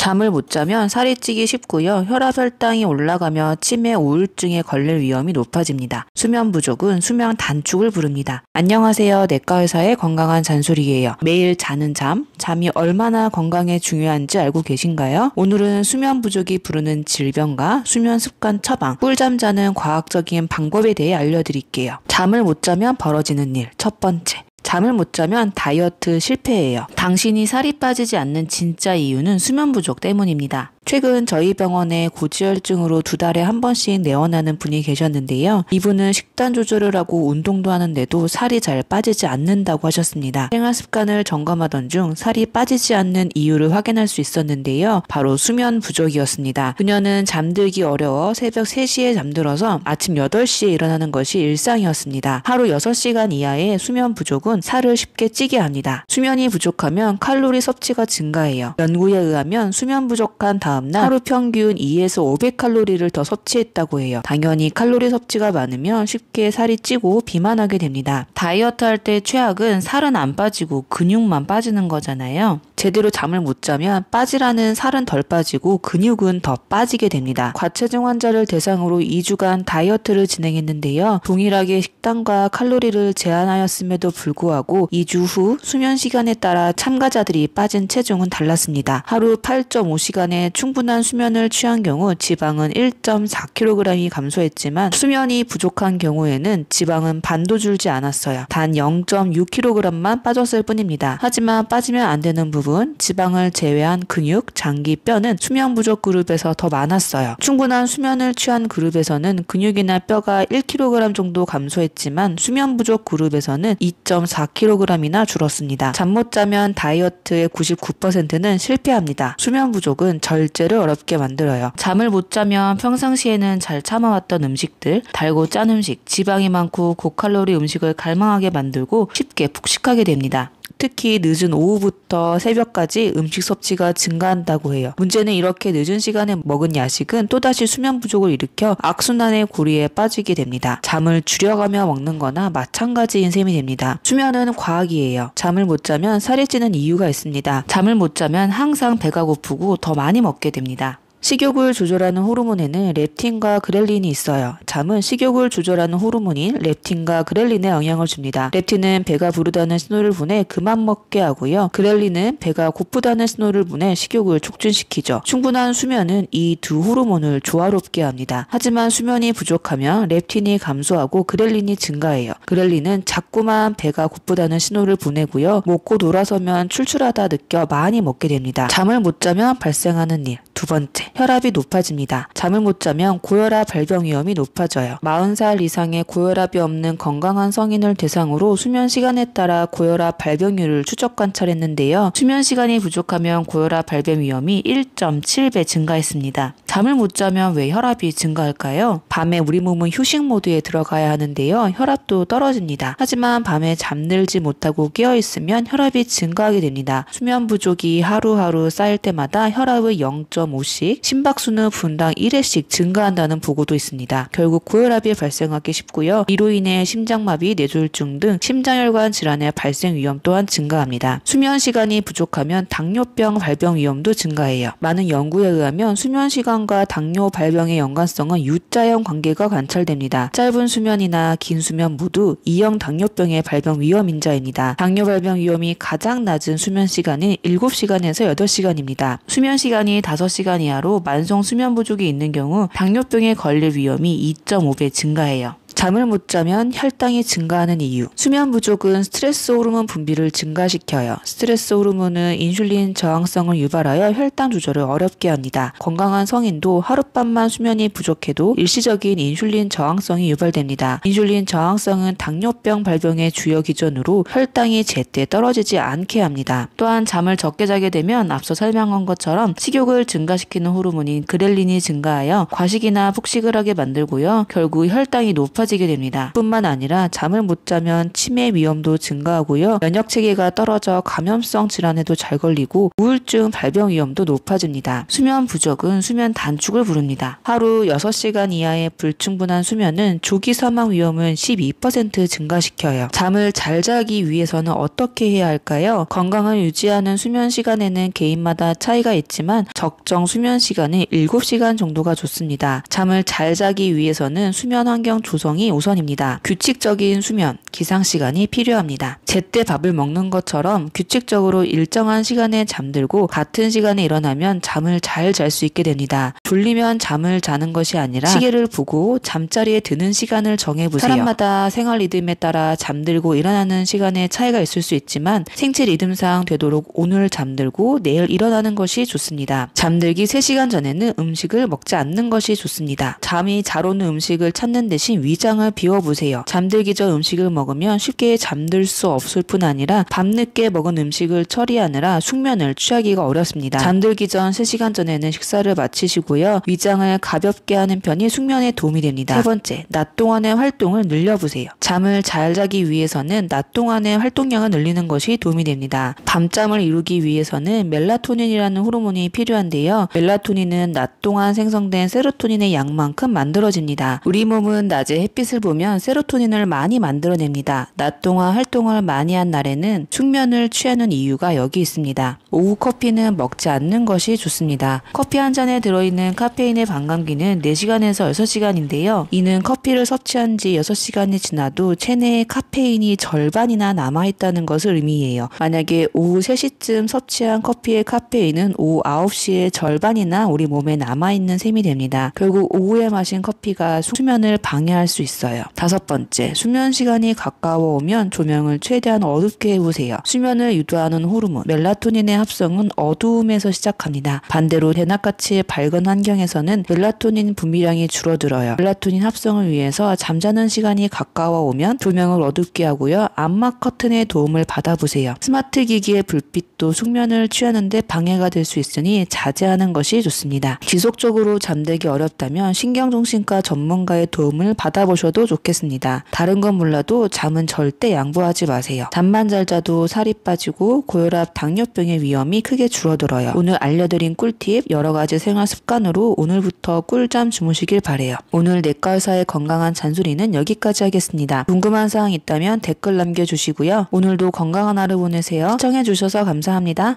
잠을 못 자면 살이 찌기 쉽고요. 혈압 혈당이 올라가며 치매 우울증에 걸릴 위험이 높아집니다. 수면 부족은 수면 단축을 부릅니다. 안녕하세요. 내과의사의 건강한 잔소리예요. 매일 자는 잠이 얼마나 건강에 중요한지 알고 계신가요? 오늘은 수면 부족이 부르는 질병과 수면 습관 처방, 꿀잠 자는 과학적인 방법에 대해 알려드릴게요. 잠을 못 자면 벌어지는 일, 첫 번째. 잠을 못 자면 다이어트 실패예요. 당신이 살이 빠지지 않는 진짜 이유는 수면 부족 때문입니다. 최근 저희 병원에 고지혈증으로 2달에 한 번씩 내원하는 분이 계셨는데요. 이분은 식단 조절을 하고 운동도 하는데도 살이 잘 빠지지 않는다고 하셨습니다. 생활 습관을 점검하던 중 살이 빠지지 않는 이유를 확인할 수 있었는데요. 바로 수면 부족이었습니다. 그녀는 잠들기 어려워 새벽 3시에 잠들어서 아침 8시에 일어나는 것이 일상이었습니다. 하루 6시간 이하의 수면 부족은 살을 쉽게 찌게 합니다. 수면이 부족하면 칼로리 섭취가 증가해요. 연구에 의하면 수면 부족한 다음날 하루 평균 2에서 500칼로리를 더 섭취했다고 해요. 당연히 칼로리 섭취가 많으면 쉽게 살이 찌고 비만하게 됩니다. 다이어트 할 때 최악은 살은 안 빠지고 근육만 빠지는 거잖아요. 제대로 잠을 못 자면 빠지라는 살은 덜 빠지고 근육은 더 빠지게 됩니다. 과체중 환자를 대상으로 2주간 다이어트를 진행했는데요. 동일하게 식단과 칼로리를 제한하였음에도 불구하고 2주 후 수면 시간에 따라 참가자들이 빠진 체중은 달랐습니다. 하루 8.5시간의 충분한 수면을 취한 경우 지방은 1.4kg이 감소했지만 수면이 부족한 경우에는 지방은 반도 줄지 않았어요. 단 0.6kg만 빠졌을 뿐입니다. 하지만 빠지면 안 되는 부분, 지방을 제외한 근육, 장기, 뼈는 수면 부족 그룹에서 더 많았어요. 충분한 수면을 취한 그룹에서는 근육이나 뼈가 1kg 정도 감소했지만 수면 부족 그룹에서는 2.4kg이나 줄었습니다. 잠 못 자면 다이어트의 99%는 실패합니다. 수면 부족은 절제를 어렵게 만들어요. 잠을 못 자면 평상시에는 잘 참아왔던 음식들, 달고 짠 음식, 지방이 많고 고칼로리 음식을 갈망하게 만들고 쉽게 폭식하게 됩니다. 특히 늦은 오후부터 새벽까지 음식 섭취가 증가한다고 해요. 문제는 이렇게 늦은 시간에 먹은 야식은 또다시 수면 부족을 일으켜 악순환의 고리에 빠지게 됩니다. 잠을 줄여가며 먹는 거나 마찬가지인 셈이 됩니다. 수면은 과학이에요. 잠을 못 자면 살이 찌는 이유가 있습니다. 잠을 못 자면 항상 배가 고프고 더 많이 먹게 됩니다. 식욕을 조절하는 호르몬에는 렙틴과 그렐린이 있어요. 잠은 식욕을 조절하는 호르몬인 렙틴과 그렐린에 영향을 줍니다. 렙틴은 배가 부르다는 신호를 보내 그만 먹게 하고요. 그렐린은 배가 고프다는 신호를 보내 식욕을 촉진시키죠. 충분한 수면은 이 두 호르몬을 조화롭게 합니다. 하지만 수면이 부족하면 렙틴이 감소하고 그렐린이 증가해요. 그렐린은 자꾸만 배가 고프다는 신호를 보내고요. 먹고 돌아서면 출출하다 느껴 많이 먹게 됩니다. 잠을 못 자면 발생하는 일, 두 번째. 혈압이 높아집니다. 잠을 못 자면 고혈압 발병 위험이 높아져요. 40살 이상의 고혈압이 없는 건강한 성인을 대상으로 수면 시간에 따라 고혈압 발병률을 추적 관찰했는데요. 수면 시간이 부족하면 고혈압 발병 위험이 1.7배 증가했습니다. 잠을 못 자면 왜 혈압이 증가할까요? 밤에 우리 몸은 휴식 모드에 들어가야 하는데요. 혈압도 떨어집니다. 하지만 밤에 잠들지 못하고 깨어있으면 혈압이 증가하게 됩니다. 수면 부족이 하루하루 쌓일 때마다 혈압의 0.5씩 심박수는 분당 1회씩 증가한다는 보고도 있습니다. 결국 고혈압이 발생하기 쉽고요. 이로 인해 심장마비, 뇌졸중 등 심장혈관 질환의 발생 위험 또한 증가합니다. 수면 시간이 부족하면 당뇨병 발병 위험도 증가해요. 많은 연구에 의하면 수면 시간과 당뇨 발병의 연관성은 U자형 관계가 관찰됩니다. 짧은 수면이나 긴 수면 모두 E형 당뇨병의 발병 위험 인자입니다. 당뇨 발병 위험이 가장 낮은 수면 시간이 7시간에서 8시간입니다. 수면 시간이 5시간 이하로 만성 수면 부족이 있는 경우 당뇨병에 걸릴 위험이 2.5배 증가해요. 잠을 못 자면 혈당이 증가하는 이유. 수면 부족은 스트레스 호르몬 분비를 증가시켜요. 스트레스 호르몬은 인슐린 저항성을 유발하여 혈당 조절을 어렵게 합니다. 건강한 성인도 하룻밤만 수면이 부족해도 일시적인 인슐린 저항성이 유발됩니다. 인슐린 저항성은 당뇨병 발병의 주요 기전으로 혈당이 제때 떨어지지 않게 합니다. 또한 잠을 적게 자게 되면 앞서 설명한 것처럼 식욕을 증가시키는 호르몬인 그렐린이 증가하여 과식이나 폭식을 하게 만들고요. 결국 혈당이 높아지게 높아지게 됩니다. 뿐만 아니라 잠을 못 자면 치매 위험도 증가하고요. 면역 체계가 떨어져 감염성 질환에도 잘 걸리고 우울증 발병 위험도 높아집니다. 수면 부족은 수면 단축을 부릅니다. 하루 6시간 이하의 불충분한 수면은 조기 사망 위험을 12% 증가시켜요. 잠을 잘 자기 위해서는 어떻게 해야 할까요? 건강을 유지하는 수면 시간에는 개인마다 차이가 있지만 적정 수면 시간이 7시간 정도가 좋습니다. 잠을 잘 자기 위해서는 수면 환경 조성이 우선입니다. 규칙적인 수면, 기상 시간이 필요합니다. 제때 밥을 먹는 것처럼 규칙적으로 일정한 시간에 잠들고 같은 시간에 일어나면 잠을 잘 잘 수 있게 됩니다. 졸리면 잠을 자는 것이 아니라 시계를 보고 잠자리에 드는 시간을 정해보세요. 사람마다 생활 리듬에 따라 잠들고 일어나는 시간에 차이가 있을 수 있지만 생체 리듬상 되도록 오늘 잠들고 내일 일어나는 것이 좋습니다. 잠들기 3시간 전에는 음식을 먹지 않는 것이 좋습니다. 잠이 잘 오는 음식을 찾는 대신 위장을 비워보세요. 잠들기 전 음식을 먹으면 쉽게 잠들 수 없을 뿐 아니라 밤늦게 먹은 음식을 처리하느라 숙면을 취하기가 어렵습니다. 잠들기 전 3시간 전에는 식사를 마치시고요. 위장을 가볍게 하는 편이 숙면에 도움이 됩니다. 세 번째, 낮 동안의 활동을 늘려보세요. 잠을 잘 자기 위해서는 낮 동안의 활동량을 늘리는 것이 도움이 됩니다. 밤잠을 이루기 위해서는 멜라토닌이라는 호르몬이 필요한데요. 멜라토닌은 낮 동안 생성된 세로토닌의 양만큼 만들어집니다. 우리 몸은 낮에 햇빛을 보면 세로토닌을 많이 만들어냅니다. 낮 동안 활동을 많이 한 날에는 숙면을 취하는 이유가 여기 있습니다. 오후 커피는 먹지 않는 것이 좋습니다. 커피 한 잔에 들어있는 카페인의 반감기는 4시간에서 6시간인데요. 이는 커피를 섭취한 지 6시간이 지나도 체내에 카페인이 절반이나 남아있다는 것을 의미해요. 만약에 오후 3시쯤 섭취한 커피의 카페인은 오후 9시의 절반이나 우리 몸에 남아있는 셈이 됩니다. 결국 오후에 마신 커피가 수면을 방해할 수 있어요. 5번째, 수면 시간이 가까워 오면 조명을 최대한 어둡게 해보세요. 수면을 유도하는 호르몬 멜라토닌의 합성은 어두움에서 시작합니다. 반대로 대낮같이 밝은 환경에서는 멜라토닌 분비량이 줄어들어요. 멜라토닌 합성을 위해서 잠자는 시간이 가까워 오면 조명을 어둡게 하고요. 암막 커튼의 도움을 받아보세요. 스마트 기기의 불빛도 숙면을 취하는데 방해가 될 수 있으니 자제하는 것이 좋습니다. 지속적으로 잠들기 어렵다면 신경정신과 전문가의 도움을 받아보셔도 좋겠습니다. 다른 건 몰라도 잠은 절대 양보하지 마세요. 잠만 잘 자도 살이 빠지고 고혈압, 당뇨병의 위험이 크게 줄어들어요. 오늘 알려드린 꿀팁 여러 가지 생활 습관으로 오늘부터 꿀잠 주무시길 바래요. 오늘 내과의사의 건강한 잔소리는 여기까지 하겠습니다. 궁금한 사항 있다면 댓글 남겨주시고요. 오늘도 건강한 하루 보내세요. 시청해주셔서 감사합니다.